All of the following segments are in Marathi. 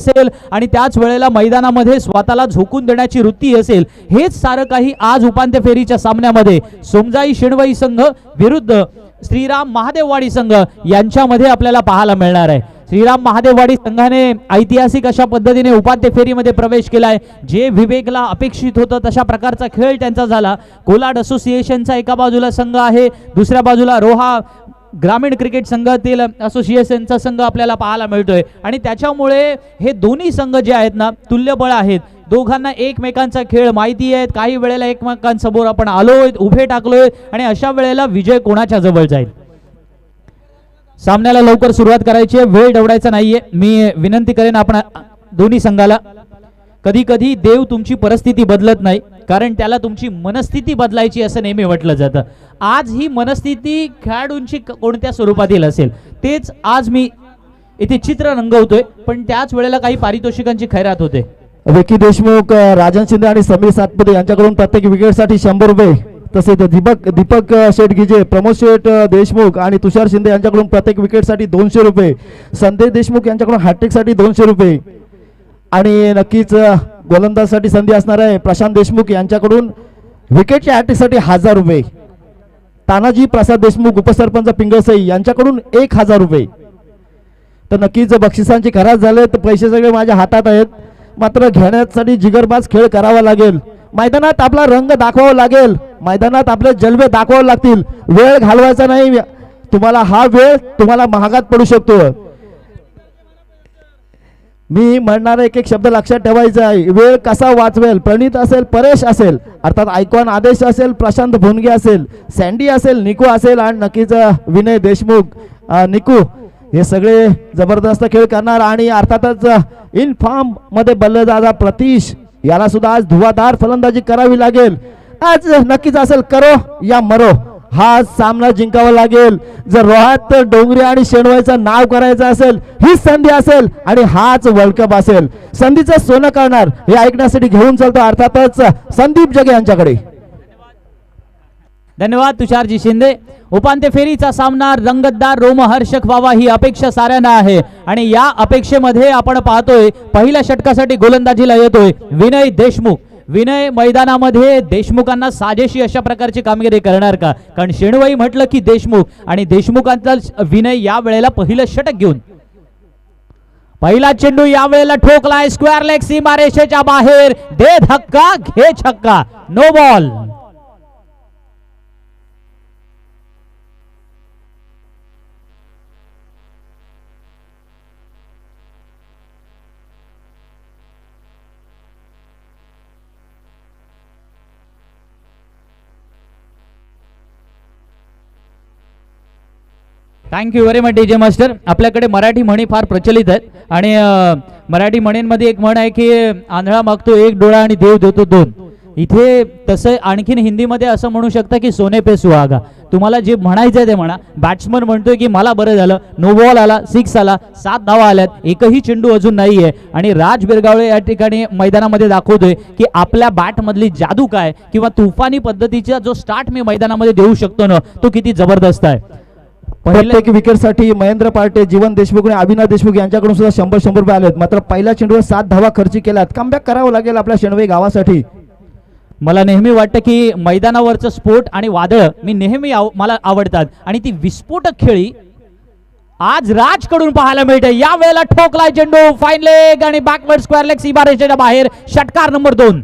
असेल आणि त्याच वेळेला मैदानामध्ये स्वतःला झोकून देण्याची वृत्ती असेल, हेच सारं काही आज उपांत्य फेरीच्या सामन्यामध्ये सोमजाई शेणवई संघ विरुद्ध श्रीराम महादेववाडी संघ यांच्यामध्ये आपल्याला पाहायला मिळणार आहे। श्रीराम महादेववाडी संघाने ऐतिहासिक अशा पद्धतीने उपांत्य फेरीमध्ये प्रवेश केलाय। जे विवेकला अपेक्षित होतं तशा प्रकारचा खेळ त्यांचा झाला। कोलाड असोसिएशनचा एका बाजूला संघ आहे, दुसऱ्या बाजूला रोहा ग्रामीण क्रिकेट संघातील असोसिएशनचा संघ आपल्याला पाहायला मिळतोय आणि त्याच्यामुळे हे दोन्ही संघ जे आहेत ना तुल्यबळ आहेत। दोघांना एकमेकांचा खेळ माहिती आहे, काही वेळेला एकमेकांसमोर आपण आलोय, उभे टाकलोय आणि अशा वेळेला विजय कोणाच्या जवळ जाईल। सामन्याला लवकर सुरुवात करायची आहे, वेळ दवडायचा नाहीये। मी विनंती करेन आपण दोन्ही संघाला, कधी कधी देव तुमची परिस्थिती बदलत नाही, कारण त्याला तुमची मनस्थिती बदलायची असं नेहमी म्हटलं जातं। आज ही मनस्थिती खेळाडूंची कोणत्या स्वरूपातील असेल तेच आज मी इथे चित्र रंगवतोय, पण त्याच वेळेला काही पारितोषिकांची खैरात होते। विकी देशमुख, राजन शिंदे आणि समीर सातपुते यांच्याकडून प्रत्येक विकेटसाठी 100 रुपये, तसेच दीपक शेठ गिजे, प्रमोद शेठ देशमुख आणि तुषार शिंदे यांच्याकडून प्रत्येक विकेटसाठी 200 रुपये, संदेश देशमुख यांच्याकडून हॅट्रिकसाठी 200 रुपये आणि नक्कीच गोलंदाजसाठी संधी असणार आहे प्रशांत देशमुख यांच्याकडून विकेटच्या हॅट्रिकसाठी 1000 रुपये, तानाजी प्रसाद देशमुख उपसरपंच पिंगळसई यांच्याकडून 1000 रुपये। तर नक्कीच बक्षिसांची खराब झाले तर पैसे सगळे माझ्या हातात आहेत, मात्र घेण्यासाठी जिगरबाज खेळ करावा लागेल। मैदानात आपला रंग दाखवावा लागेल, मैदानात आपले जलवे दाखवावे लागतील। वेळ घालवायचा नाही, तुम्हाला हा वेळ तुम्हाला महागात पडू शकतो। मी म्हणणार एक एक शब्द लक्षात ठेवायचा आहे, वेळ कसा वाचवेल। प्रणित असेल, परेश असेल, अर्थात आयकॉन आदेश असेल, प्रशांत भोनगे असेल, सँडी असेल, निकू असेल आणि नक्कीच विनय देशमुख निकू, हे सगळे जबरदस्त खेळ करणार आणि अर्थातच इन फॉर्म मध्ये बल्लेबाज प्रतीश याला सुद्धा आज धुवाधार फलंदाजी करावी लागेल। आज नक्कीच असेल करो या मरो, हा सामना जिंकावा लागेल। जर रोहात डोंगरे आणि शेणवईचं नाव करायचं असेल, ही संधी असेल आणि हाच वर्ल्ड कप असेल। संधीचं सोनं करणार हे ऐकण्यासाठी घेऊन चालतो अर्थातच संदीप जगे यांच्याकडे। धन्यवाद तुषारजी शिंदे। उपांत्य फेरीचा सामना रंगतदार, रोमहर्षक व्हावा ही अपेक्षा साऱ्यांना आहे आणि या अपेक्षेमध्ये आपण पाहतोय पहिल्या षटकासाठी गोलंदाजीला येतोय विनय देशमुख। विनय मैदानामध्ये देशमुखांना साजेशी अशा प्रकारची कामगिरी करणार का, कारण शेणवई म्हटलं की देशमुख आणि देशमुखांचा विनय या वेळेला पहिलं षटक घेऊन पहिला चेंडू या वेळेला ठोकलाय स्क्वेअर लेग सीमारेषेच्या बाहेर, दे धक्का घे छक्का, no ball. Thank you very much DJ master. आपल्याकडे मराठी म्हणी फार प्रचलित आहेत आणि मराठी म्हणींमध्ये एक म्हण आहे की आंधळा मागतो एक डोळा आणि देव देतो 2। इथे तसं आणखीन हिंदीमध्ये असं म्हणू शकता की सोने पे सुहागा। तुम्हाला जे म्हणायचं ते म्हणा। बॅट्समन म्हणतोय की मला बरं झालं, नो बॉल आला, 6 आला, 7 धावा आल्यात, एकही चेंडू अजून नाहीये आणि राज बिरगावळे या ठिकाणी मैदानामध्ये दाखवतोय की आपल्या बॅट मधली जादू काय किंवा तुफानी पद्धतीचा जो स्टार्ट मी मैदानामध्ये देऊ शकतो ना, तो किती जबरदस्त आहे। प्रत्येक विकेटसाठी महेंद्र पार्टे, जीवन देशमुख आणि अभिनव देशमुख यांच्याकडून सुद्धा 100 रुपये आलेत, मात्र पहिल्या चेंडूवर 7 धावा खर्च केल्यात। कमबॅक करावं लागेल आपल्या शेणवई गावासाठी। मला नेहमी वाटतं की मैदानावरचं स्फोट आणि वादळ मी नेहमी मला आवडतात आणि ती विस्फोटक खेळी आज राजकडून पाहायला मिळते। या वेळेला ठोकलाय चेंडू फाईन लेग आणि बॅकवर्ड स्क्वेअर लेग सीमारेषेच्या बाहेर, षटकार नंबर 2।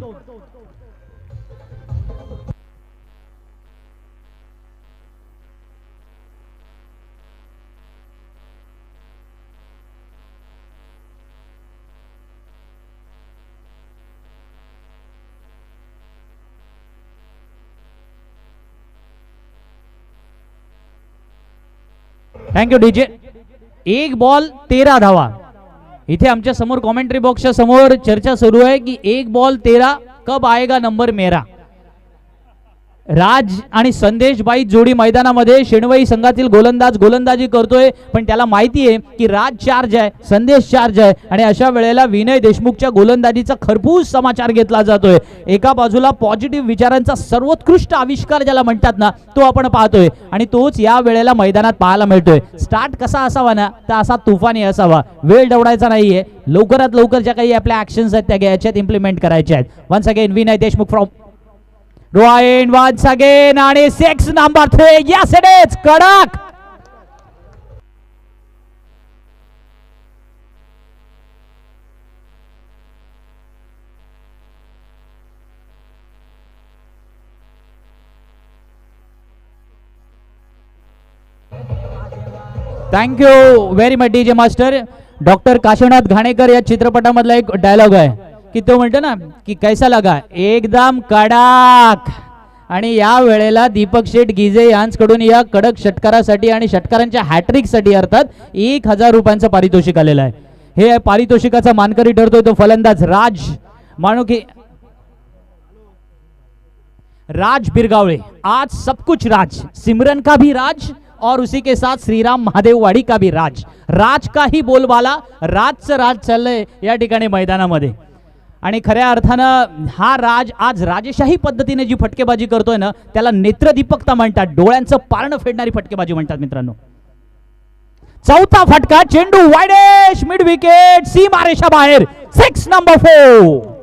Thank you DJ. 1 बॉल 13 धावा। इथे आमच्या समोर कॉमेंट्री बॉक्सच्या समोर चर्चा सुरू आहे की 1 बॉल 13 कब आएगा नंबर मेरा। राज आणि संदेशबाई जोडी मैदानामध्ये शेणवई संघातील गोलंदाज गोलंदाजी करतोय, पण त्याला माहिती आहे की राज चार्ज आहे, संदेश चार्ज आहे आणि अशा वेळेला विनय देशमुखच्या गोलंदाजीचा खरपूस समाचार घेतला जातोय. एका बाजूला पॉझिटिव्ह विचारांचा सर्वोत्कृष्ट आविष्कार ज्याला म्हणतात ना, तो आपण पाहतोय आणि तोच या वेळेला मैदानात पाहायला मिळतोय. स्टार्ट कसा असावा ना, तर असा तुफानी असावा. वेळ दवडायचा नाहीये, लवकरात लवकर ज्या काही आपल्या ऍक्शन्स आहेत त्या घ्यायच्यात, इम्प्लिमेंट करायच्या आहेत. Once again Vinay Deshmukh from Ryan once again आणि 6 नंबर 3. Yes it is. कडक. Thank you very much DJ master. Doctor Kashinath Ghanekar या चित्रपटामधला एक डायलॉग आहे की तो म्हणतो ना की कैसा लगा, एकदम कडक. आणि या वेळेला दीपक शेठ गिजे यांच्याकडून या कडक षटकारासाठी आणि षटकारांच्या हॅट्रिक साठी अर्थात 1000 रुपयांचं पारितोषिक आलेलं आहे. हे पारितोषिकाचा मानकरी ठरतोय तो फलंदाज राज मानो की राज बिरगावळे. आज सब कुछ राज, सिमरन का भी राज और उसी के साथ श्रीराम महादेववाडी का भी राज. राज का ही बोलबाला, राजचं राज चाललंय या ठिकाणी मैदानामध्ये. आणि खऱ्या अर्थानं हा राज आज राजेशाही पद्धतीने जी फटकेबाजी करतोय ना, त्याला नेत्रदीपकता म्हणतात, डोळ्यांचं पारणं फेडणारी फटकेबाजी म्हणतात मित्रांनो. चौथा फटका, चेंडू वाईडेश, मिड विकेट, सीमारेषा बाहेर. 6 नंबर 4.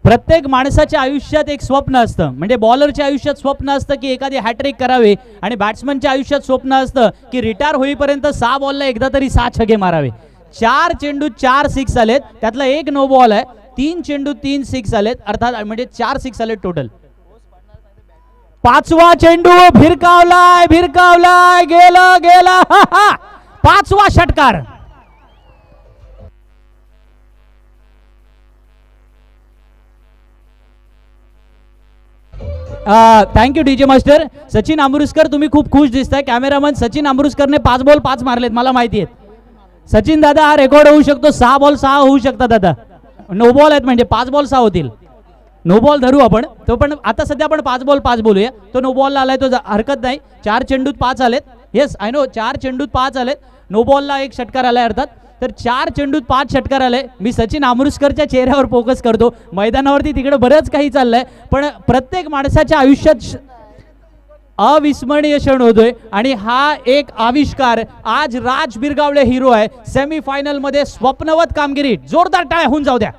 प्रत्येक माणसाच्या आयुष्यात एक स्वप्न असतं, म्हणजे बॉलरच्या आयुष्यात स्वप्न असतं की एखादी हॅट्रिक करावे आणि बॅट्समनच्या आयुष्यात स्वप्न असतं की रिटायर होईपर्यंत 6 बॉलला एकदा तरी 6 छगे मारावे. 4 चेंडूत 4 6 आलेत, त्यातला एक नो बॉल आहे. 3 चेंडूत 3 6 आलेत, अर्थात म्हणजे 4 6 आलेत टोटल. 5वा चेंडू भिरकावलाय, भिरकावलाय, गेला गेला. 5वा षटकार. Thank you DJ master. Sachin Amritkar तुम्ही खूप खुश दिसताय. कॅमेरामन सचिन अमृतकरने 5 बॉल 5 मारलेत, मला माहिती आहे. सचिन दादा हा रेकॉर्ड होऊ शकतो, 6 बॉल 6 होऊ शकतात. दादा नो बॉल आहेत म्हणजे 5 बॉल 6 होतील. नो बॉल धरू आपण तो, पण आता सध्या आपण 5 बॉल 5 बोलूया. तो नो बॉलला आलाय, तो हरकत नाही. 4 चेंडूत 5 आलेत. येस आय नो, 4 चेंडूत 5 आलेत. नो बॉलला एक षटकार आलाय अर्थात. तर 4 चेंडूत 5 षटकार आले. मी सचिन अमृतकरच्या चेहऱ्यावर फोकस करतो. मैदानावरती तिकडे बरंच काही चाललंय, पण प्रत्येक माणसाच्या आयुष्यात अविस्मरणीय क्षण होतोय आणि हा एक आविष्कार. आज राज बिरगावळे हिरो आहे. सेमीफायनल मध्ये स्वप्नवत कामगिरी. जोरदार टाळ्या होऊन जाऊ द्या.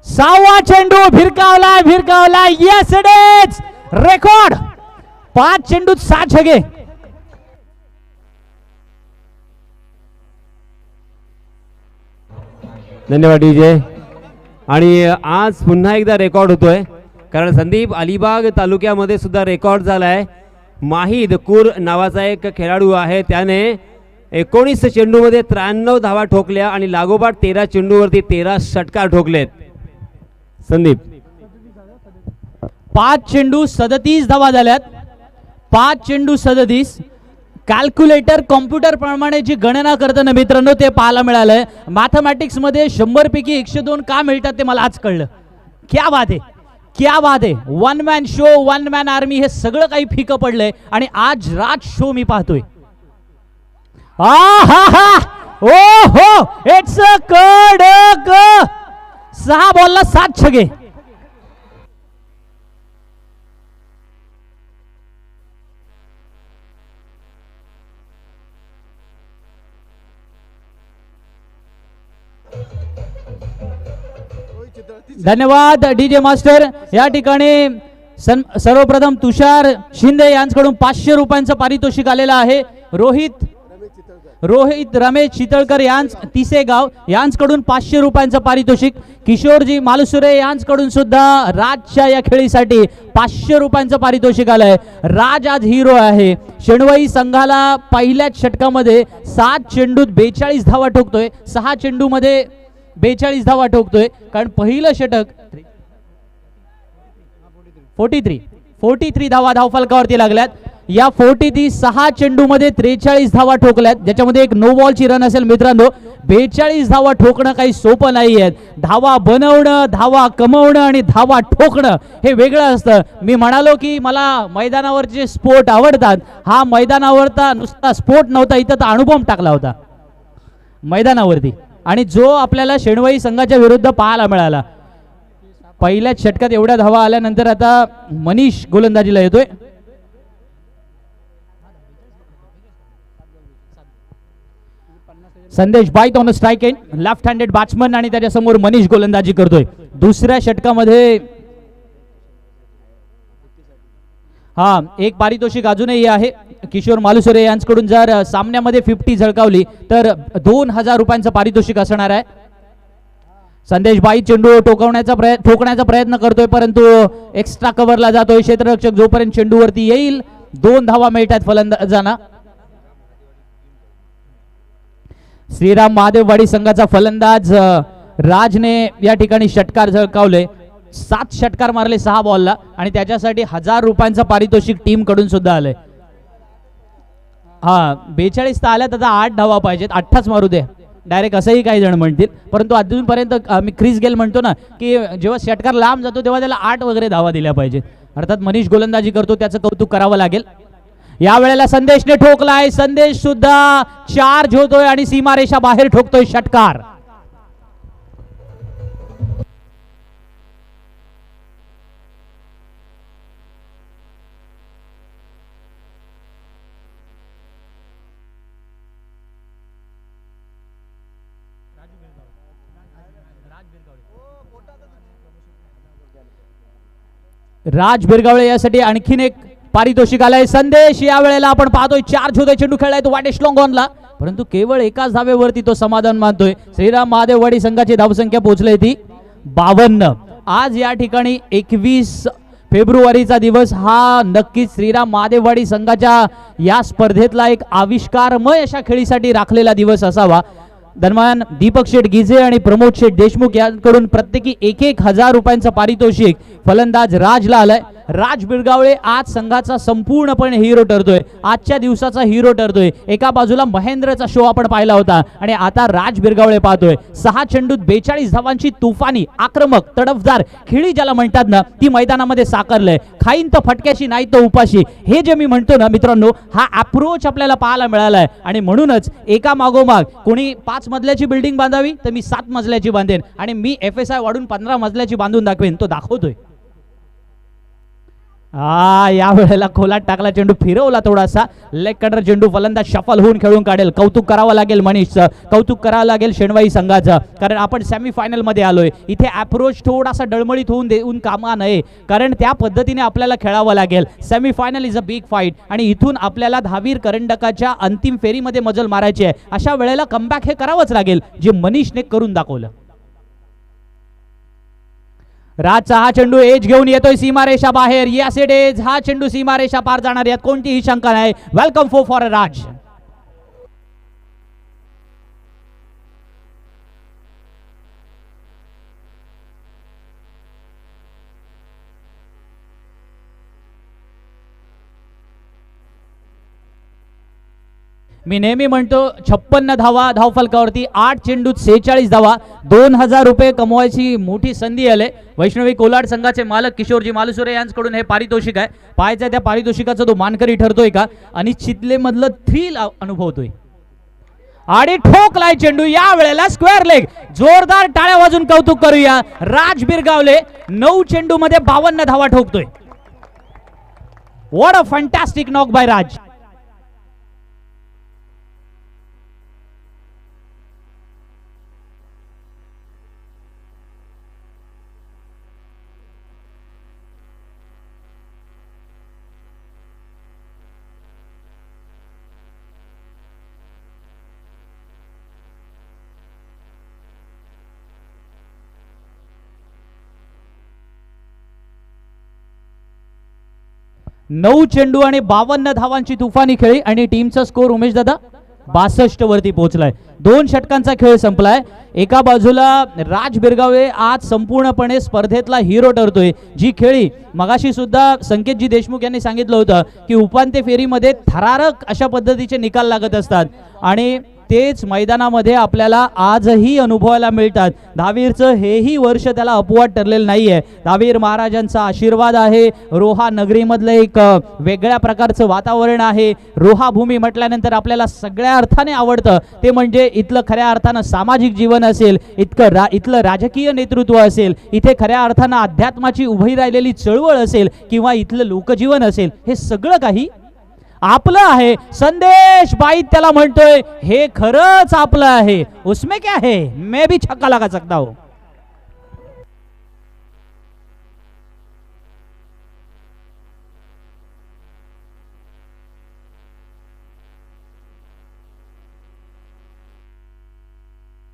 6वा चेंडू भिरकावलाय, भिरकावलाय. Yes it is. रेकॉर्ड 5 चेंडूत 6 छगे. धन्यवाद डीजे. आणि आज पुन्हा एकदा रेकॉर्ड होतोय, कारण संदीप अलिबाग तालुक्यामध्ये सुद्धा रेकॉर्ड झालाय. माहिद कुर नावाचा एक खेळाडू आहे, त्याने 19 चेंडूमध्ये 93 धावा ठोकल्या आणि लागोपाठ 13 चेंडूवरती 13 षटकार ठोकलेत. संदीप 5 चेंडू 37 धावा झाल्यात. 5 चेंडू 37. कॅल्क्युलेटर कॉम्प्युटर प्रमाणे जी गणना करताना मित्रांनो ते पाहायला मिळालंय. मॅथमॅटिक्स मध्ये 100 पैकी 102 का मिळतात ते मला आज कळलं. क्या बात आहे, क्या बात आहे. 1 मॅन शो, 1 मॅन आर्मी, हे सगळं काही फिकं पडलंय आणि आज राज शो मी पाहतोय. ओ हो, इट्स अ कडक. 6 बॉलला 7 छगे. धन्यवाद डीजे मास्टर. या ठिकाणी सर्वप्रथम तुषार शिंदे यांच्याकडून 500 रुपयांचं पारितोषिक आलेलं आहे. रोहित रमेश चितळकर यांच तिसेगाव यांच्याकडून 500 रुपयांचं पारितोषिक. किशोरजी मालुसुरे यांच्याकडून सुद्धा राजच्या या खेळीसाठी 500 रुपयांचं पारितोषिक आलंय. राज आज हिरो आहे. शेणवई संघाला पहिल्याच षटकामध्ये 7 चेंडूत 42 धावा ठोकतोय. 6 चेंडूमध्ये 42 धावा ठोकतोय, कारण पहिलं षटक 43 धावा धावफलकावरती लागल्यात. या 43 6 चेंडूमध्ये 43 धावा ठोकल्यात, ज्याच्यामध्ये एक नो बॉलची रन असेल. मित्रांनो 42 धावा ठोकणं काही सोपं नाहीये. धावा बनवणं, धावा कमवणं आणि धावा ठोकणं हे वेगळं असतं. मी म्हणालो की मला मैदानावरचे स्पोर्ट आवडतात. हा मैदानावरचा नुसता स्पोर्ट नव्हता, इथं तर अनुभव टाकला होता मैदानावरती, आणि जो आपल्याला शेणवाई संघाच्या विरुद्ध पाहायला मिळाला. पहिल्याच षटकात एवढ्या धावा आल्यानंतर आता मनीष गोलंदाजीला येतोय. संदेश बाईट on strike end, left handed batsman, आणि त्याच्यासमोर मनीष गोलंदाजी करतोय. दुसऱ्या षटकामध्ये हा एक पारितोषिक अजूनही आहे. किशोर मालुसरे यांच्याकडून जर सामन्यामध्ये 50 झळकावली तर 2000 रुपयांचं पारितोषिक असणार आहे. संदेश बाई चेंडू ठोकण्याचा प्रयत्न करतोय, परंतु एक्स्ट्रा कव्हरला जातोय क्षेत्ररक्षक. जोपर्यंत चेंडूवरती येईल 2 धावा मिळतात फलंदाजांना. श्रीराम महादेववाडी संघाचा फलंदाज राजने या ठिकाणी षटकार झळकावले. 7 षटकार मारले 6 बॉलला, आणि त्याच्यासाठी 1000 रुपयांचं पारितोषिक टीम कडून सुद्धा आलंय. हा 42 तर आल्यात, आता 8 धावा पाहिजेत. 8च मारू दे डायरेक्ट असंही काही जण म्हणतील, परंतु अजूनपर्यंत मी क्रिस गेल म्हणतो ना की जेव्हा षटकार लांब जातो तेव्हा त्याला 8 वगैरे धावा दिल्या पाहिजेत. अर्थात मनीष गोलंदाजी करतो, त्याचं कौतुक करावं लागेल. या वेळेला संदेशने ठोकलाय. संदेश सुद्धा चार्ज होतोय आणि सीमारेषा बाहेर ठोकतोय षटकार. राज बिरगावळे यासाठी आणखीन एक पारितोषिक आलंय. संदेश या वेळेला आपण पाहतोय चार्ज होतोय, चेंडू खेळलाय तो वाटेश लॉंगॉनला, परंतु केवळ एकाच धावेवरती तो समाधान मानतोय. श्रीराम महादेववाडी संघाची धावसंख्या पोहोचली ती 52. आज या ठिकाणी 21 फेब्रुवारीचा दिवस हा नक्कीच श्रीराम महादेववाडी संघाच्या या स्पर्धेतला एक आविष्कारमय अशा खेळीसाठी राखलेला दिवस असावा. दरम्यान दीपक शेठ गिजे आणि प्रमोद शेठ देशमुख यांकडून प्रत्येकी 1,000 रुपयांचं पारितोषिक फलंदाज राजला आलंय. राज बिरगावळे आज संघाचा संपूर्णपणे हिरो ठरतोय, आजच्या दिवसाचा हिरो ठरतोय. एका बाजूला महेंद्रचा शो आपण पाहिला होता, आणि आता राज बिरगावळे पाहतोय. 6 चेंडूत 42 धावांची तुफानी आक्रमक तडफदार खेळी ज्याला म्हणतात ना, ती मैदानामध्ये साकारलंय. खाईन तर फटक्याशी नाही तर उपाशी, हे जे मी म्हणतो ना मित्रांनो, हा अप्रोच आपल्याला पाहायला मिळालाय. आणि म्हणूनच एका मागोमाग कोणी 5 मजल्याची बिल्डिंग बांधावी तर मी 7 मजल्याची बांधेन, आणि मी FSI वाढून 15 मजल्याची बांधून दाखवेन, तो दाखवतोय. या वेळेला खोलात टाकला चेंडू, फिरवला थोडासा लेग कटर चेंडू, फलंदाज शफल होऊन खेळून काढेल. कौतुक करावं लागेल मनीषचं, कौतुक करावं लागेल शेणवाई संघाचं, कारण आपण सेमीफायनल मध्ये आलोय. इथे अप्रोच थोडासा डळमळीत होऊन देऊन कामा नये, कारण त्या पद्धतीने आपल्याला खेळावं लागेल. Semifinal is a big fight, आणि इथून आपल्याला धावीर करंडकाच्या अंतिम फेरीमध्ये मजल मारायची आहे. अशा वेळेला कमबॅक हे करावंच लागेल, जे मनीषने करून दाखवलं. राजचा हा चेंडू एज घेऊन येतोय सीमारेषा बाहेर. येस इट इज, हा चेंडू सीमारेषा पार जाणार, यात कोणतीही शंका नाही. वेलकम फॉर राज. मी नेहमी म्हणतो 56 धावा धावफलकावरती, 8 चेंडूत 46 धावा, 2000 रुपये कमवायची मोठी संधी आले. वैष्णवी कोलाड संघाचे मालक किशोरजी मालुसरे यांच्याकडून हे पारितोषिक आहे. पाहायचं त्या पारितोषिकाचा तो मानकरी ठरतोय का, आणि चितले मधलं थ्रिल अनुभवतोय. आणि ठोकलाय चेंडू, या वेळेला स्क्वेअर लेग. जोरदार टाळ्या वाजून कौतुक करूया. राज बिरगावले 9 चेंडू मध्ये 52 धावा ठोकतोय. What a fantastic knock by Raj. नऊ चेंडू आणि 52 धावांची तुफानी खेळी, आणि टीमचा स्कोर उमेश दादा 62 वरती पोहोचलाय. 2 षटकांचा खेळ संपलाय. एका बाजूला राज बिरगावे आज संपूर्णपणे स्पर्धेतला हिरो ठरतोय. जी खेळी मगाशी सुद्धा संकेतजी देशमुख यांनी सांगितलं होतं की उपांत्य फेरीमध्ये थरारक अशा पद्धतीचे निकाल लागत असतात आणि तेच मैदानामध्ये आपल्याला आजही अनुभवायला मिळतात. दहावीरचं हेही वर्ष त्याला अपवाद ठरलेलं नाहीये. दहावीर महाराजांचा आशीर्वाद आहे. रोहा नगरीमधलं एक वेगळ्या प्रकारचं वातावरण आहे. रोहा भूमी म्हटल्यानंतर आपल्याला सगळ्या अर्थाने आवडतं ते म्हणजे इथलं खऱ्या अर्थानं सामाजिक जीवन असेल, इथलं राजकीय नेतृत्व असेल, इथे खऱ्या अर्थानं अध्यात्माची उभी राहिलेली चळवळ असेल किंवा इथलं लोकजीवन असेल, हे सगळं काही आपलं आहे. संदेश बाईत त्याला म्हणतोय हे खरंच आपलं आहे. उसमें क्या है, मैं भी छक्का लगा सकता हूं.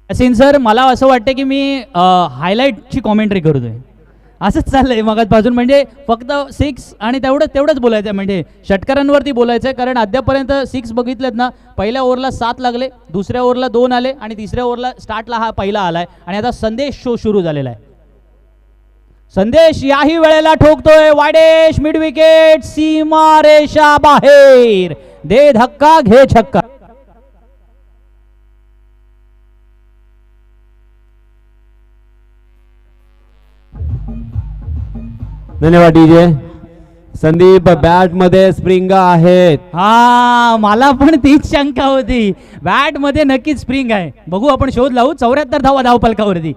असिन सर, मला असं वाटतं की मी हायलाइटची कॉमेंट्री करतोय. असंच चाललंय मगाचपासून. म्हणजे फक्त 6 आणि तेवढंच बोलायचं, म्हणजे षटकारांवरती बोलायचं. कारण अद्यापर्यंत 6 बघितलेत ना, पहिल्या ओव्हरला 7 लागले, दुसऱ्या ओव्हरला 2 आले आणि तिसऱ्या ओव्हरला स्टार्टला हा पहिला आलाय आणि आता संदेश शो सुरू झालेला आहे. संदेश याही वेळेला ठोकतोय वाडेश मिड विकेट, सीमा रेषा बाहेर, दे धक्का घे छक्का. धन्यवाद डीजे. संदीप बॅट मध्ये स्प्रिंग आहेत. हा, मला पण तीच शंका होती. बॅट मध्ये नक्कीच स्प्रिंग आहे. बघू, आपण शोध लावू. 74 धावा धावफलकावरती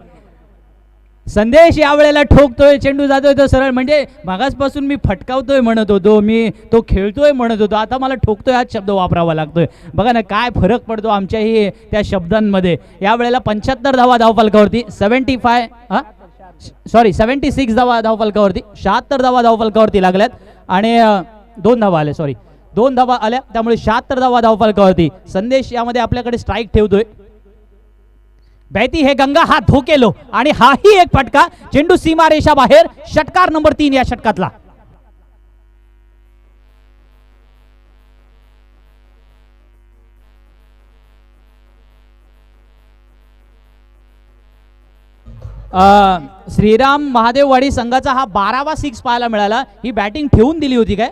संदेश यावेळेला ठोकतोय. चेंडू जातोय तो सरळ. म्हणजे मागासपासून मी फटकावतोय म्हणत होतो, मी तो खेळतोय म्हणत होतो, आता मला ठोकतोय हाच शब्द वापरावा लागतोय. बघा ना काय फरक पडतो आमच्याही त्या शब्दांमध्ये. यावेळेला 75 धावा धावफलकावरती, 76 धावा धावफलकावरती, 76 धावा धावफलकावरती लागल्यात आणि 2 धावा आल्या. 2 धावा आल्या, त्यामुळे 76 धावा धावफलकावरती. संदेश यामध्ये आपल्याकडे स्ट्राईक ठेवतोय. बॅती हे गंगा, हा धोकेलो आणि हाही एक फटका. चेंडू सीमा रेषा बाहेर. षटकार नंबर 3 या षटकातला. श्रीराम महादेववाडी संघाचा हा 12वा 6 पाहायला मिळाला. ही बॅटिंग ठेवून दिली होती काय?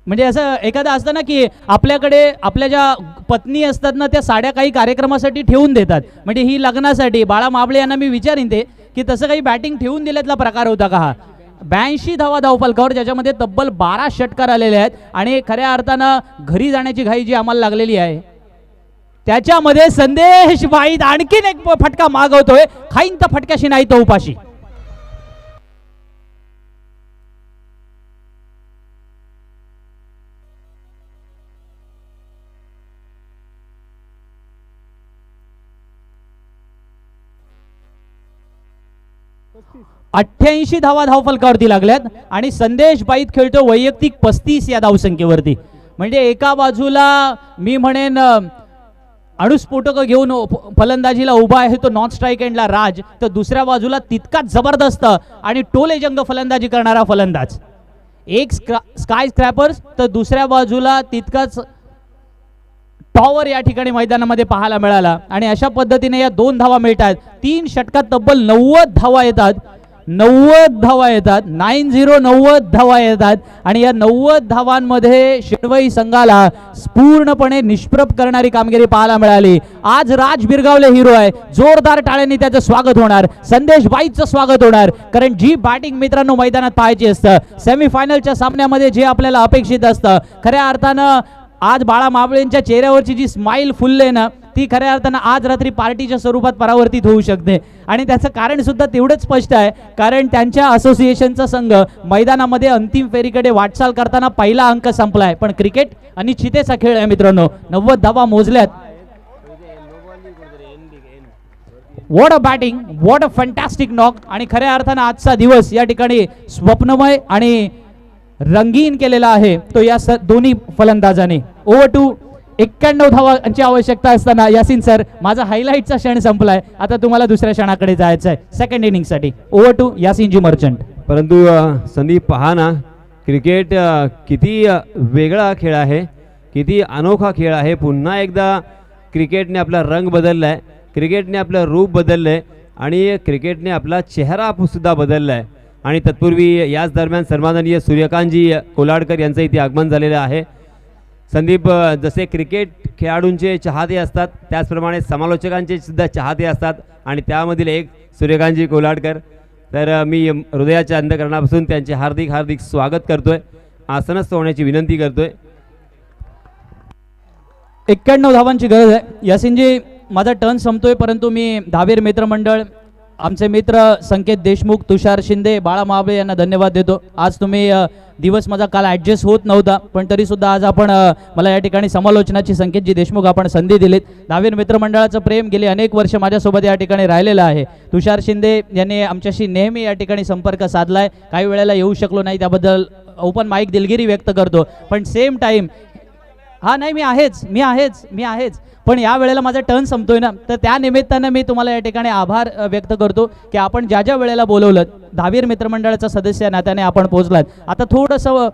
म्हणजे असं एखादं असतं ना की आपल्याकडे आपल्या ज्या पत्नी असतात ना, त्या साड्या काही कार्यक्रमासाठी ठेवून देतात. म्हणजे ही लग्नासाठी. बाळा माबळे यांना मी विचारीन ते की तसं काही बॅटिंग ठेवून दिल्यातला प्रकार होता का हा? 82 धावा धावफलकावर, ज्याच्यामध्ये तब्बल 12 षटकार आलेले आहेत आणि खऱ्या अर्थानं घरी जाण्याची घाई जी आम्हाला लागलेली आहे त्याच्यामध्ये संदेश वाईद आणखीन एक फटका मागवतोय. खाईन तर फटक्याशी नाही तो उपाशी. अठ्ठ्याऐंशी धावा धावफलकावरती लागल्यात आणि संदेश बाईत खेळतो वैयक्तिक 35 या धावसंख्येवरती. म्हणजे एका बाजूला मी म्हणेन अणुस्फोटक घेऊन फलंदाजीला उभा आहे तो नॉन स्ट्राईक एंडला राज, तर दुसऱ्या बाजूला तितकाच जबरदस्त आणि टोले जंग फलंदाजी करणारा फलंदाज एक स्काय स्क्रॅपर्स, तर दुसऱ्या बाजूला तितकाच टॉवर या ठिकाणी मैदानामध्ये पाहायला मिळाला. आणि अशा पद्धतीने या 2 धावा मिळतात. 3 षटकात तब्बल 90 धावा येतात. 90 धावा येतात. 90 धावा येतात आणि या 90 धावांमध्ये शिणवई संघाला पूर्णपणे निष्प्रभ करणारी कामगिरी पाहायला मिळाली. आज राज बिरगावले हिरो आहे. जोरदार टाळ्यांनी त्याचं स्वागत होणार. संदेश बाईचं स्वागत होणार. कारण जी बॅटिंग मित्रांनो मैदानात पाहायची असतं, सेमीफायनलच्या सामन्यामध्ये जे आपल्याला अपेक्षित असतं, खऱ्या अर्थानं आज बाळा माबळेंच्या चेहऱ्यावरची जी स्माइल फुलले ना, ती खऱ्या अर्थानं आज रात्री पार्टीच्या स्वरूपात परावर्तित होऊ शकते. आणि त्याचं कारण सुद्धा तेवढंच स्पष्ट आहे, कारण त्यांच्या असोसिएशनचा संघ मैदानामध्ये अंतिम फेरीकडे वाटचाल करताना पहिला अंक संपलाय. पण क्रिकेट अनिश्चितेचा खेळ आहे मित्रांनो. 90 धावा मोजल्यात. What a batting, what a fantastic knock. आणि खऱ्या अर्थानं आजचा दिवस या ठिकाणी स्वप्नमय आणि रंगीन केलेला आहे तो या दोन्ही फलंदाजांनी. ओव्हर टू 91 धावांची आवश्यकता असताना यासिन सर, माझा हायलाइटचा क्षण संपलाय. आता तुम्हाला दुसऱ्या क्षणाकडे जायचं आहे सेकंड इनिंग साठी. Over two Yasinji Merchant. परंतु संदीप पहा ना, क्रिकेट किती वेगळा खेळ आहे किती अनोखा खेळ आहे. पुन्हा एकदा क्रिकेटने आपला रंग बदलला आहे, क्रिकेटने आपलं रूप बदललं आहे आणि क्रिकेटने आपला चेहरा सुद्धा बदलला आहे. आणि तत्पूर्वी याच दरम्यान सन्माननीय सूर्यकांतजी कोलाडकर यांचं इथे आगमन झालेलं आहे. संदीप, जसे क्रिकेट खेळाडूंचे चाहते असतात त्याचप्रमाणे समालोचकांचे सुद्धा चाहते असतात आणि त्यामधील एक सूर्यकांतजी कोलाडकर. तर मी हृदयाच्या अंतःकरणापासून त्यांचे हार्दिक हार्दिक स्वागत करतोय, आसनस्थ होण्याची विनंती करतोय. 91 धावांची गरज आहे. यासिनजी, माझा टर्न संपतोय, परंतु मी धावीर मित्रमंडळ, आमचे मित्र संकेत देशमुख, तुषार शिंदे, बाळा महाबळे यांना धन्यवाद देतो. आज तुम्ही दिवस माझा काल ॲडजस्ट होत नव्हता, पण तरीसुद्धा आज आपण मला या ठिकाणी समालोचनाची संकेतजी देशमुख आपण संधी दिलीत. धावीर मित्रमंडळाचं प्रेम गेली अनेक वर्ष माझ्यासोबत या ठिकाणी राहिलेलं आहे. तुषार शिंदे यांनी आमच्याशी नेहमी या ठिकाणी संपर्क साधला आहे. काही वेळेला येऊ शकलो नाही, त्याबद्दल ओपन माईक दिलगिरी व्यक्त करतो. पण सेम टाईम हा नाही, मी आहेच पण या वेळेला माझा टर्न संपतोय ना, तर त्या निमित्तानं मी तुम्हाला या ठिकाणी आभार व्यक्त करतो की आपण ज्या ज्या वेळेला बोलवलं धावीर मित्रमंडळाचा सदस्य नात्याने आपण पोहोचलात. आता थोडंसं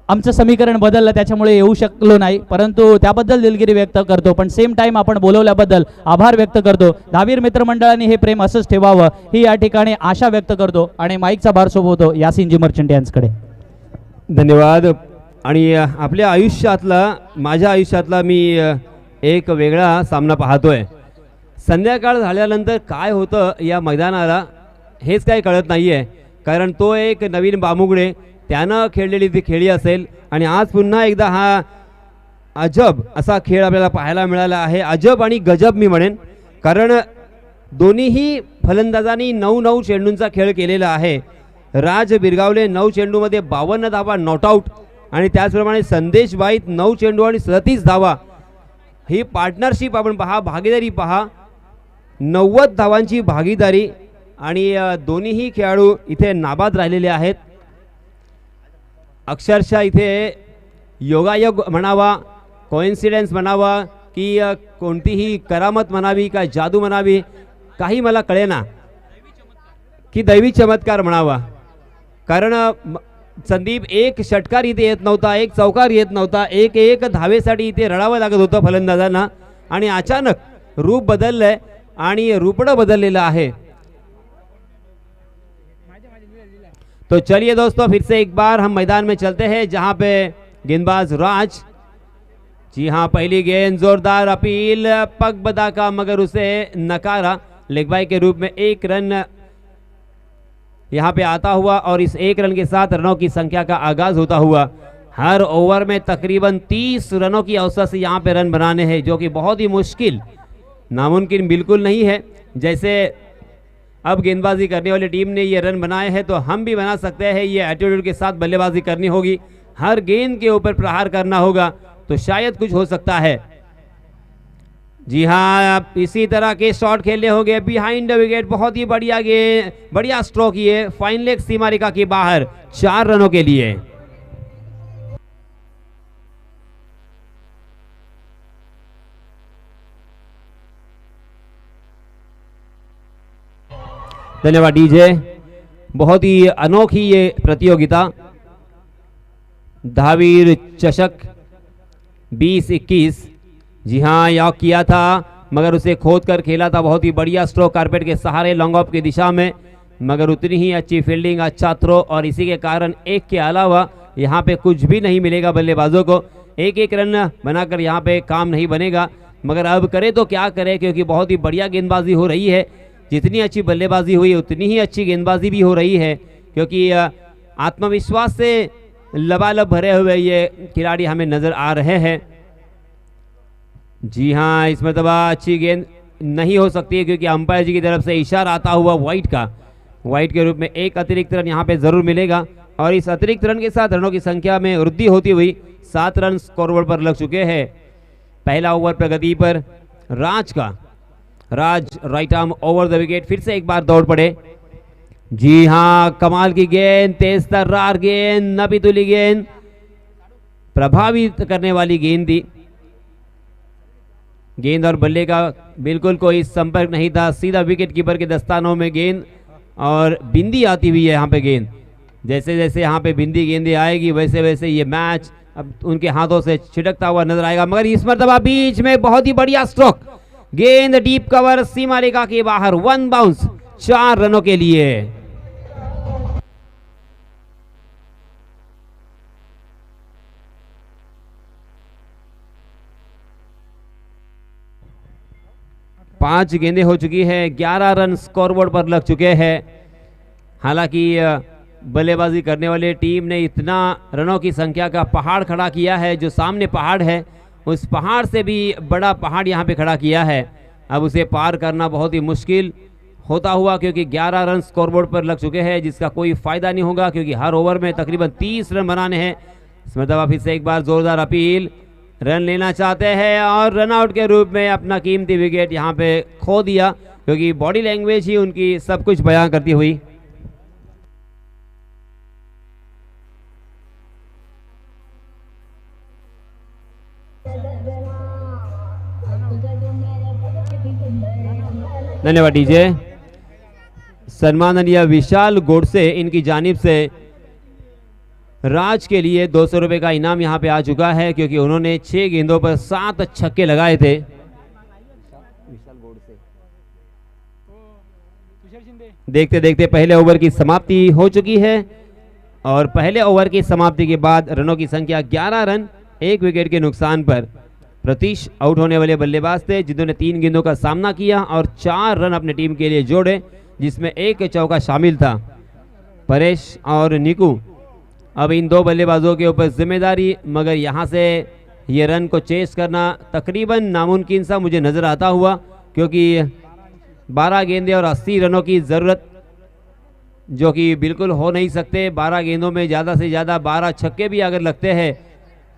आमचं समीकरण बदललं, त्याच्यामुळे येऊ शकलो नाही, परंतु त्याबद्दल दिलगिरी व्यक्त करतो. पण सेम टाईम आपण बोलवल्याबद्दल आभार व्यक्त करतो. धावीर मित्रमंडळाने हे प्रेम असंच ठेवावं ही या ठिकाणी आशा व्यक्त करतो आणि माईकचा भार सोपवतो यासिनजी मर्चंट यांच्याकडे. धन्यवाद. आणि आपल्या आयुष्यातला, माझ्या आयुष्यातला मी एक वेगळा सामना पाहतोय. संध्याकाळ झाल्यानंतर काय होतं या मैदानाला हेच काही कळत नाही आहे, कारण तो एक नवीन बामुगडे त्यानं खेळलेली ती खेळी असेल आणि आज पुन्हा एकदा हा अजब असा खेळ आपल्याला पाहायला मिळाला आहे. अजब आणि गजब मी म्हणेन, कारण दोन्हीही फलंदाजांनी 9 चेंडूंचा खेळ केलेला आहे. राज बिरगावले 9 चेंडूमध्ये 52 धावा नॉट आऊट आणि त्याचप्रमाणे संदेश बाईत 9 चेंडू आणि 37 धावा. ही पार्टनरशिप आपण पहा, भागीदारी पहा, 90 धावांची भागीदारी आणि दोन्हीही खेळाडू इथे नाबाद राहिलेले आहेत. अक्षरशः इथे योगायोग म्हणावा, कोइन्सिडेन्स म्हणावा की कोणतीही करामत म्हणावी का जादू म्हणावी, काही मला कळेना, की दैवी चमत्कार म्हणावा. कारण संदीप एक षटकार इथे येत नव्हता, एक चौकार येत नव्हता, एक धावेसाठी इथे रडावं लागत होतं फलंदाजांना आणि अचानक रूप बदललंय आणि रूपडं बदललेलं आहे. तो चलिए दोस्तों, फिर से एक बार हम मैदान में चलते हैं जहां पे गेंदबाज राज, जी हाँ, पहली गेंद जोरदार अपील पग बदा का, मगर उसे नकारा. लेग बाय के रूप में 1 रन यहाँ पे आता हुआ और इस 1 रन के साथ रनों की संख्या का आगाज होता हुआ. हर ओवर में तकरीबन 30 रनों की औसत से यहाँ पे रन बनाने हैं, जो कि बहुत ही मुश्किल, नामुमकिन बिल्कुल नहीं है. जैसे अब गेंदबाजी करने वाली टीम ने ये रन बनाए हैं तो हम भी बना सकते हैं. ये एटीट्यूड के साथ बल्लेबाजी करनी होगी, हर गेंद के ऊपर प्रहार करना होगा, तो शायद कुछ हो सकता है. जी हाँ, इसी तरह के शॉट खेलने होंगे बिहाइंड द विकेट. बहुत ही बढ़िया गेंद, बढ़िया स्ट्रोक, ये फाइन लेग सीमा रेखा के बाहर 4 रनों के लिए. धन्यवाद डीजे. बहुत ही अनोखी ये प्रतियोगिता, धावीर चषक 2021. जी हाँ, यॉक किया था मगर उसे खोद कर खेला था. बहुत ही बढ़िया स्ट्रोक कारपेट के सहारे लॉन्ग ऑफ की दिशा में, मगर उतनी ही अच्छी फील्डिंग, अच्छा थ्रो, और इसी के कारण एक के अलावा यहाँ पे कुछ भी नहीं मिलेगा बल्लेबाजों को. एक रन बनाकर यहाँ पे काम नहीं बनेगा, मगर अब करे तो क्या करे, क्योंकि बहुत ही बढ़िया गेंदबाजी हो रही है. जितनी अच्छी बल्लेबाजी हुई उतनी ही अच्छी गेंदबाजी भी हो रही है, क्योंकि आत्मविश्वास से लबालब भरे हुए ये खिलाड़ी हमें नज़र आ रहे हैं. जी हाँ, इस मरतबा अच्छी गेंद नहीं हो सकती है, क्योंकि अंपायर जी की तरफ से इशारा आता हुआ वाइट के रूप में 1 अतिरिक्त रन यहाँ पे ज़रूर मिलेगा. और इस अतिरिक्त रन के साथ रनों की संख्या में वृद्धि होती हुई 7 रन स्कोरबोर्ड पर लग चुके हैं. पहला over Pragati per Raj right arm over the wicket, फिर से एक बार दौड़ पड़े. जी हाँ, कमाल की गेंद, तेज तर्रार गेंद, नबीतुली गेंद, प्रभावित करने वाली गेंद थी. गेंद और बल्ले का बिल्कुल कोई संपर्क नहीं था, सीधा विकेट कीपर के दस्तानों में गेंद और बिंदी आती हुई है यहाँ पे गेंद. जैसे जैसे यहाँ पे बिंदी गेंदें आएगी वैसे वैसे ये मैच अब उनके हाथों से छिटकता हुआ नजर आएगा, मगर इस मर्तबा बीच में बहुत ही बढ़िया स्ट्रोक, गेंद डीप कवर सीमा रेखा के बाहर, 1 बाउंस 4 रनों के लिए। पांच गेंदें हो चुकी है, 11 रन स्कोरबोर्ड पर लग चुके हैं। हालांकि बल्लेबाजी करने वाले टीम ने इतना रनों की संख्या का पहाड़ खड़ा किया है, जो सामने पहाड़ है उस पहाड़ से भी बड़ा पहाड़ यहाँ पे खड़ा किया है। अब उसे पार करना बहुत ही मुश्किल होता हुआ, क्योंकि 11 रन स्कोरबोर्ड पर लग चुके हैं, जिसका कोई फायदा नहीं होगा, क्योंकि हर ओवर में तकरीबन 30 रन बनाने हैं। इस मतलब फिर से एक बार जोरदार अपील, रन लेना चाहते हैं और रन आउट के रूप में अपना कीमती विकेट यहाँ पे खो दिया, क्योंकि बॉडी लैंग्वेज ही उनकी सब कुछ बयां करती हुई। धन्यवाद डीजे। सम्माननीय विशाल गोडसे इनकी जानिब से राज के लिए 200 रुपए का इनाम यहाँ पे आ चुका है, क्योंकि उन्होंने 6 गेंदों पर 7 छक्के लगाए थे। देखते देखते पहले ओवर की समाप्ति हो चुकी है और पहले ओवर की समाप्ति के बाद रनों की संख्या 11 रन, 1 विकेट के नुकसान पर। प्रतीश आउट होने वाले बल्लेबाज थे, जिन्होंने 3 गेंदों का सामना किया और 4 रन अपने टीम के लिए जोड़े, जिसमें 1 चौका शामिल था। परेश और निकू, अब इन 2 बल्लेबाजों के ऊपर जिम्मेदारी, मगर यहाँ से ये रन को चेस करना तकरीबन नामुमकिन सा मुझे नज़र आता हुआ, क्योंकि 12 गेंदें और 80 रनों की ज़रूरत, जो कि बिल्कुल हो नहीं सकते। 12 गेंदों में ज़्यादा से ज़्यादा 12 छक्के भी अगर लगते हैं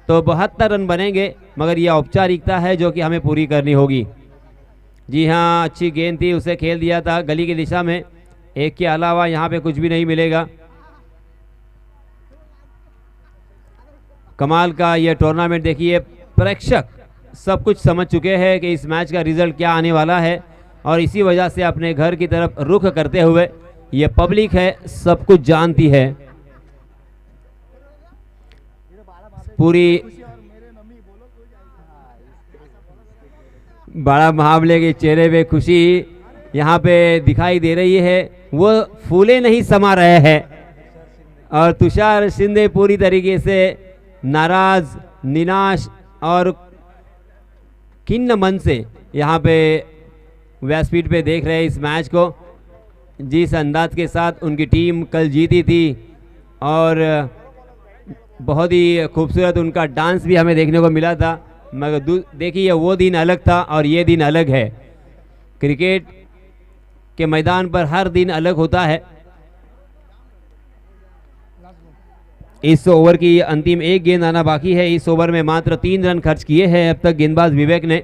तो 72 रन बनेंगे, मगर यह औपचारिकता है जो कि हमें पूरी करनी होगी। जी हाँ, अच्छी गेंद थी, उसे खेल दिया था गली की दिशा में। 1 के अलावा यहाँ पे कुछ भी नहीं मिलेगा। कमाल का यह टूर्नामेंट देखिए, प्रेक्षक सब कुछ समझ चुके हैं कि इस मैच का रिजल्ट क्या आने वाला है, और इसी वजह से अपने घर की तरफ रुख करते हुए, ये पब्लिक है सब कुछ जानती है। पूरी बड़ा महावले के चेहरे पे खुशी यहाँ पे दिखाई दे रही है, वो फूले नहीं समा रहे हैं। और तुषार शिंदे पूरी तरीके से नाराज, निराश और खिन्न मन से यहाँ पे व्यासपीठ पे देख रहे हैं इस मैच को। जिस अंदाज के साथ उनकी टीम कल जीती थी, और बहुत ही खूबसूरत उनका डांस भी हमें देखने को मिला था, मगर देखिए वो दिन अलग था और ये दिन अलग है। क्रिकेट के मैदान पर हर दिन अलग होता है। इस ओवर की अंतिम 1 गेंद आना बाकी है। इस ओवर में मात्र 3 रन खर्च किए हैं अब तक गेंदबाज विवेक ने।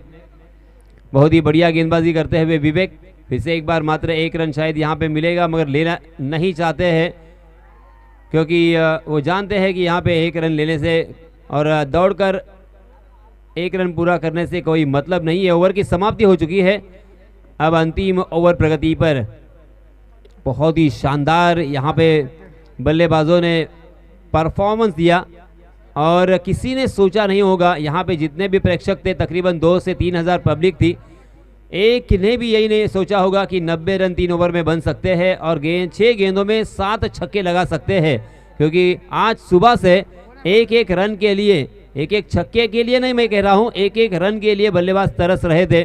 बहुत ही बढ़िया गेंदबाजी करते हुए विवेक, फिर से एक बार मात्र 1 रन शायद यहाँ पे मिलेगा, मगर लेना नहीं चाहते हैं, क्योंकि वो जानते हैं कि यहाँ पे 1 रन लेने से और दौड़कर 1 रन पूरा करने से कोई मतलब नहीं है। ओवर की समाप्ति हो चुकी है। अब अंतिम ओवर प्रगति पर बहुत ही शानदार यहाँ पे बल्लेबाजों ने परफॉर्मेंस दिया, और किसी ने सोचा नहीं होगा, यहाँ पे जितने भी प्रेक्षक थे तकरीबन 2 से 3 हज़ार पब्लिक थी, एक ने भी यही नहीं सोचा होगा कि 90 रन 3 ओवर में बन सकते हैं और 6 गेंदों में 7 छक्के लगा सकते हैं। क्योंकि आज सुबह से 1-1 रन के लिए, 1-1 छक्के के लिए नहीं मैं कह रहा हूँ, 1-1 रन के लिए बल्लेबाज तरस रहे थे।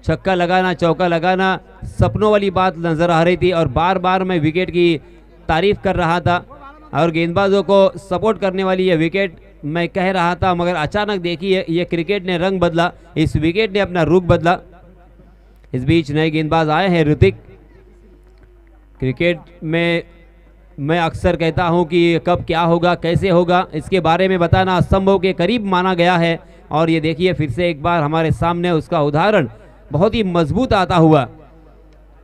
छक्का लगाना, चौका लगाना सपनों वाली बात नजर आ रही थी, और बार बार मैं विकेट की तारीफ कर रहा था और गेंदबाजों को सपोर्ट करने वाली ये विकेट मैं कह रहा था, मगर अचानक देखिए ये क्रिकेट ने रंग बदला, इस विकेट ने अपना रुख बदला। इस बीच नए गेंदबाज आए हैं ऋतिक। क्रिकेट में मैं अक्सर कहता हूं कि कब क्या होगा, कैसे होगा, इसके बारे में बताना असंभव के करीब माना गया है, और ये देखिए फिर से एक बार हमारे सामने उसका उदाहरण बहुत ही मजबूत आता हुआ।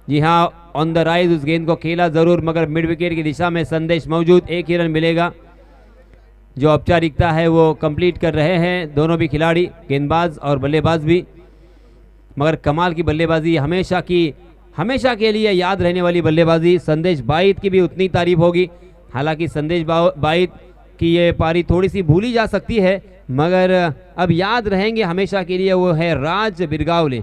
जी हाँ, ऑन द राइज उस गेंद को खेला जरूर, मगर मिड विकेट की दिशा में संदेश मौजूद। 1 ही रन मिलेगा। जो औपचारिकता है वो कंप्लीट कर रहे हैं दोनों भी खिलाड़ी, गेंदबाज और बल्लेबाज भी। मगर कमाल की बल्लेबाजी, हमेशा के लिए याद रहने वाली बल्लेबाजी। संदेश बाईत की भी उतनी तारीफ होगी। हालांकि संदेश बाईत कि ये पारी थोड़ी सी भूली जा सकती है, मगर अब याद रहेंगे हमेशा के लिए वो है राज बिरगावले।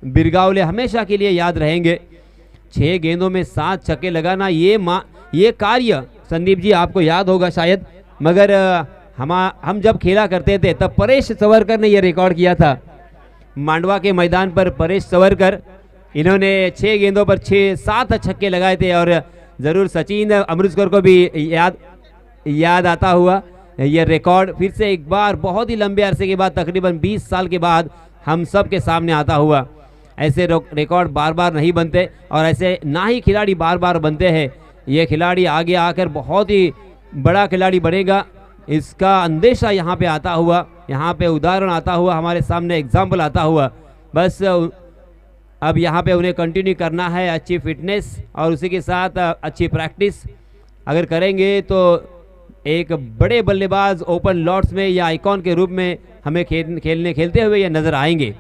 बिरगावले हमेशा के लिए याद रहेंगे। 6 गेंदों में 7 छक्के लगाना, ये कार्य संदीप जी आपको याद होगा शायद, मगर हम जब खेला करते थे तब परेश सवरकर ने यह रिकॉर्ड किया था। मांडवा के मैदान पर परेश सवरकर, इन्होंने 6 गेंदों पर 6-7 छक्के लगाए थे। और ज़रूर सचिन अमृतसर को भी याद आता हुआ यह रिकॉर्ड फिर से एक बार बहुत ही लंबे अरसे के बाद, तकरीबन 20 साल के बाद हम सब के सामने आता हुआ। ऐसे रिकॉर्ड बार बार नहीं बनते और ऐसे ना ही खिलाड़ी बार बार बनते हैं। ये खिलाड़ी आगे आकर बहुत ही बड़ा खिलाड़ी बनेगा, इसका अंदेशा यहाँ पे आता हुआ, यहाँ पे उदाहरण आता हुआ, हमारे सामने एग्जाम्पल आता हुआ। बस अब यहाँ पे उन्हें कंटिन्यू करना है, अच्छी फिटनेस और उसी के साथ अच्छी प्रैक्टिस अगर करेंगे तो एक बड़े बल्लेबाज ओपन लॉट्स में या आइकॉन के रूप में हमें खेलते हुए ये नजर आएंगे।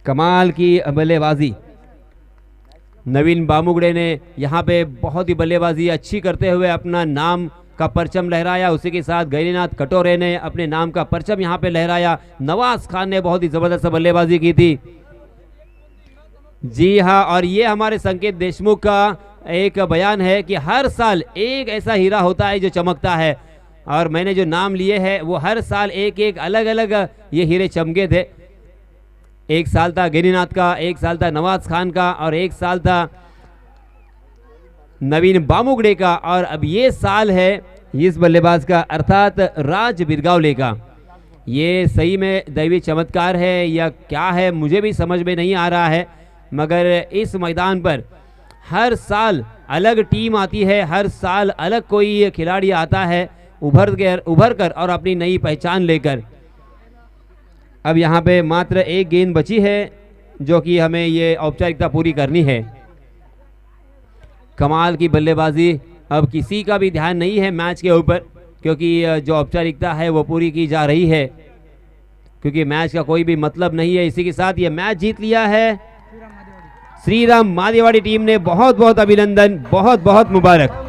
कमाल की बल्लेबाजी नवीन बामुगड़े ने यहाँ पे बहुत ही बल्लेबाजी अच्छी करते हुए अपना नाम का परचम लहराया। उसी के साथ गैरीनाथ कटोरे ने अपने नाम का परचम यहाँ पे लहराया। नवाज खान ने बहुत ही जबरदस्त बल्लेबाजी की थी। जी हाँ, और ये हमारे संकेत देशमुख का एक बयान है कि हर साल एक ऐसा हीरा होता है जो चमकता है, और मैंने जो नाम लिए हैं वो हर साल एक एक अलग अलग ये हीरे चमके थे। एक साल था गैरीनाथ का, एक साल था नवाज खान का, और एक साल था नवीन बामुगड़े का, और अब ये साल है इस बल्लेबाज का अर्थात राज बिरगावले का। ये सही में दैवी चमत्कार है या क्या है मुझे भी समझ में नहीं आ रहा है, मगर इस मैदान पर हर साल अलग टीम आती है, हर साल अलग कोई खिलाड़ी आता है उभर कर और अपनी नई पहचान लेकर। अब यहाँ पे मात्र एक गेंद बची है जो कि हमें ये औपचारिकता पूरी करनी है। कमाल की बल्लेबाजी, अब किसी का भी ध्यान नहीं है मैच के ऊपर, क्योंकि जो औपचारिकता है वो पूरी की जा रही है, क्योंकि मैच का कोई भी मतलब नहीं है। इसी के साथ ये मैच जीत लिया है श्रीराम मादेवाड़ी टीम ने। बहुत बहुत अभिनंदन, बहुत बहुत मुबारक।